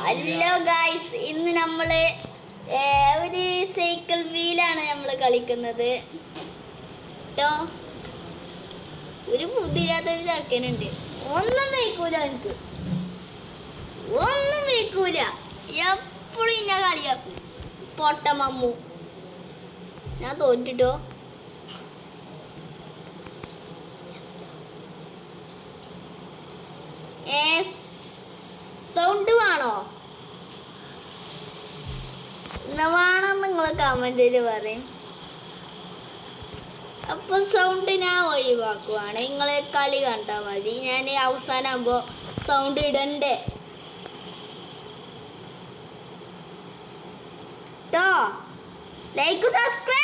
Hello guys, ഇന്ന് നമ്മള് ഒരു സൈക്കിൾ വീലാണ് നമ്മൾ കളിക്കുന്നത് കേട്ടോ. ഒരു ബുദ്ധിയില്ലാത്തൊരു ചക്കനുണ്ട്, ഒന്നും വെക്കൂല, എനിക്ക് ഒന്നും വെക്കൂല, എപ്പോഴും ഞാൻ കളിയാക്കും. പൊട്ടമമ്മു, ഞാൻ തോറ്റിട്ടോ. സൗണ്ട് വേണോ? വേണം, നിങ്ങൾ കമന്റിൽ പറയും. അപ്പൊ സൗണ്ട് ഞാൻ ഒഴിവാക്കുവാണ്, നിങ്ങളെ കളി കണ്ടാൽ മതി. ഞാൻ അവസാനാകുമ്പോ സൗണ്ട് ഇടണ്ടേ ട്ടോ. Like subscribe